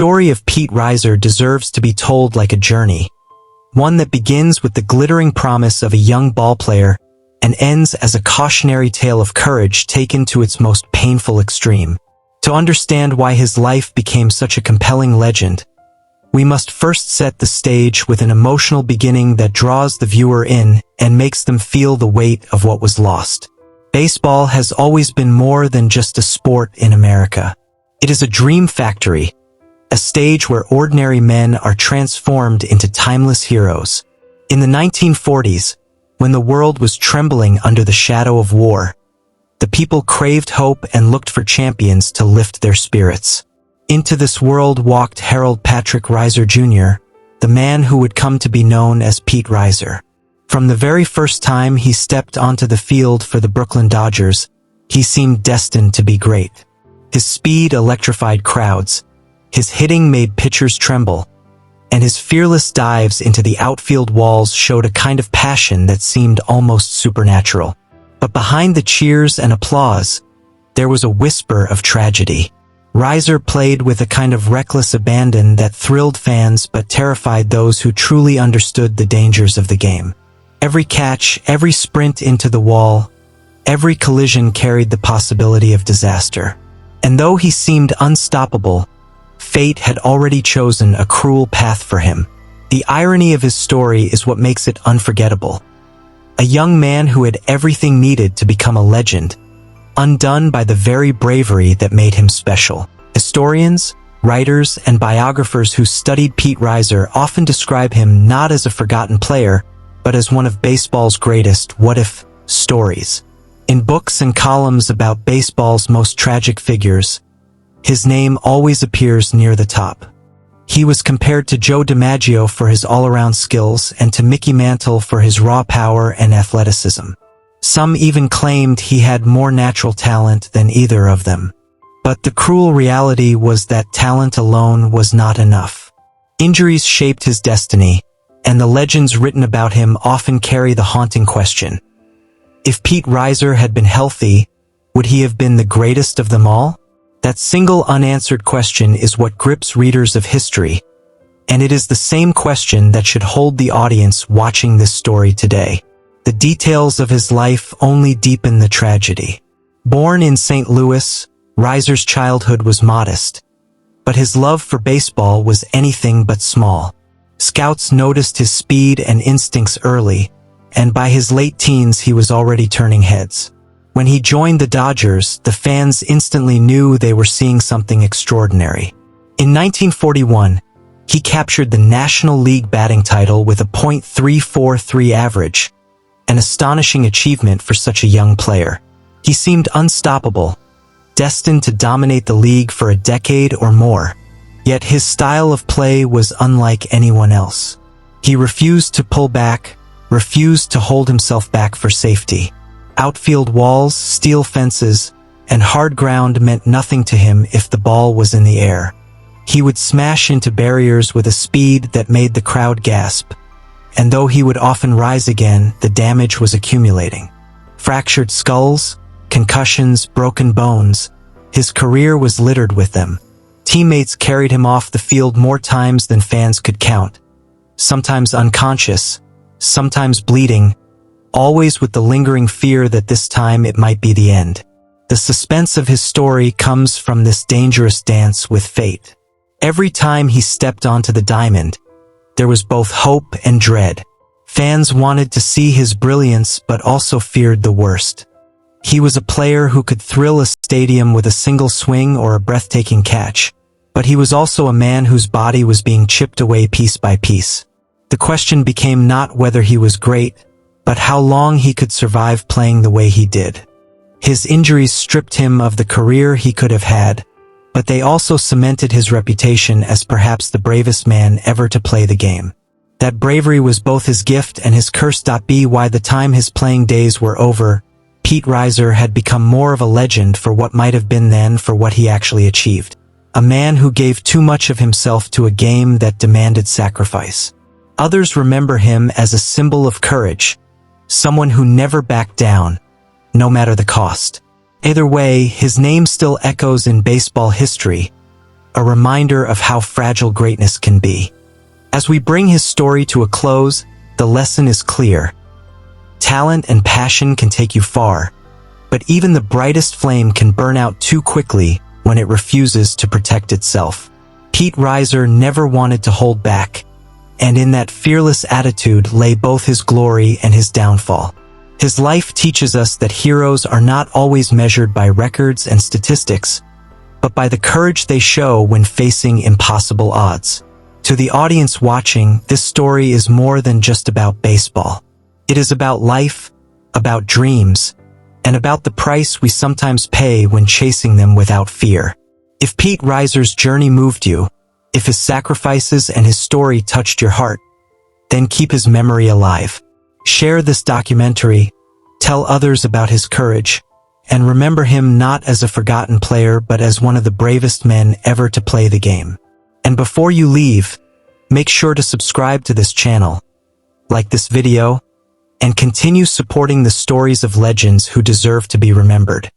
story of Pete Reiser deserves to be told like a journey, one that begins with the glittering promise of a young ballplayer and ends as a cautionary tale of courage taken to its most painful extreme. To understand why his life became such a compelling legend, we must first set the stage with an emotional beginning that draws the viewer in and makes them feel the weight of what was lost. Baseball has always been more than just a sport in America. It is a dream factory, a stage where ordinary men are transformed into timeless heroes. In the 1940s, when the world was trembling under the shadow of war, the people craved hope and looked for champions to lift their spirits. Into this world walked Harold Patrick Reiser Jr., the man who would come to be known as Pete Reiser. From the very first time he stepped onto the field for the Brooklyn Dodgers, he seemed destined to be great. His speed electrified crowds, his hitting made pitchers tremble, and his fearless dives into the outfield walls showed a kind of passion that seemed almost supernatural. But behind the cheers and applause, there was a whisper of tragedy. Reiser played with a kind of reckless abandon that thrilled fans but terrified those who truly understood the dangers of the game. Every catch, every sprint into the wall, every collision carried the possibility of disaster. And though he seemed unstoppable, fate had already chosen a cruel path for him. The irony of his story is what makes it unforgettable. A young man who had everything needed to become a legend, undone by the very bravery that made him special. Historians, writers, and biographers who studied Pete Reiser often describe him not as a forgotten player, but as one of baseball's greatest what-if stories. In books and columns about baseball's most tragic figures, his name always appears near the top. He was compared to Joe DiMaggio for his all-around skills and to Mickey Mantle for his raw power and athleticism. Some even claimed he had more natural talent than either of them. But the cruel reality was that talent alone was not enough. Injuries shaped his destiny, and the legends written about him often carry the haunting question: if Pete Reiser had been healthy, would he have been the greatest of them all? That single unanswered question is what grips readers of history, and it is the same question that should hold the audience watching this story today. The details of his life only deepen the tragedy. Born in St. Louis, Reiser's childhood was modest, but his love for baseball was anything but small. Scouts noticed his speed and instincts early, and by his late teens he was already turning heads. When he joined the Dodgers, the fans instantly knew they were seeing something extraordinary. In 1941, he captured the National League batting title with a .343 average, an astonishing achievement for such a young player. He seemed unstoppable, destined to dominate the league for a decade or more. Yet his style of play was unlike anyone else. He refused to pull back, refused to hold himself back for safety. Outfield walls, steel fences, and hard ground meant nothing to him if the ball was in the air. He would smash into barriers with a speed that made the crowd gasp, and though he would often rise again, the damage was accumulating. Fractured skulls, concussions, broken bones, his career was littered with them. Teammates carried him off the field more times than fans could count, sometimes unconscious, sometimes bleeding, always with the lingering fear that this time it might be the end. The suspense of his story comes from this dangerous dance with fate. Every time he stepped onto the diamond, there was both hope and dread. Fans wanted to see his brilliance but also feared the worst. He was a player who could thrill a stadium with a single swing or a breathtaking catch, but he was also a man whose body was being chipped away piece by piece. The question became not whether he was great, but how long he could survive playing the way he did. His injuries stripped him of the career he could have had, but they also cemented his reputation as perhaps the bravest man ever to play the game. That bravery was both his gift and his curse. By the time his playing days were over, Pete Reiser had become more of a legend for what might have been than for what he actually achieved. A man who gave too much of himself to a game that demanded sacrifice. Others remember him as a symbol of courage, someone who never backed down, no matter the cost. Either way, his name still echoes in baseball history, a reminder of how fragile greatness can be. As we bring his story to a close, the lesson is clear. Talent and passion can take you far, but even the brightest flame can burn out too quickly when it refuses to protect itself. Pete Reiser never wanted to hold back, and in that fearless attitude lay both his glory and his downfall. His life teaches us that heroes are not always measured by records and statistics, but by the courage they show when facing impossible odds. To the audience watching, this story is more than just about baseball. It is about life, about dreams, and about the price we sometimes pay when chasing them without fear. If Pete Reiser's journey moved you, if his sacrifices and his story touched your heart, then keep his memory alive. Share this documentary, tell others about his courage, and remember him not as a forgotten player but as one of the bravest men ever to play the game. And before you leave, make sure to subscribe to this channel, like this video, and continue supporting the stories of legends who deserve to be remembered.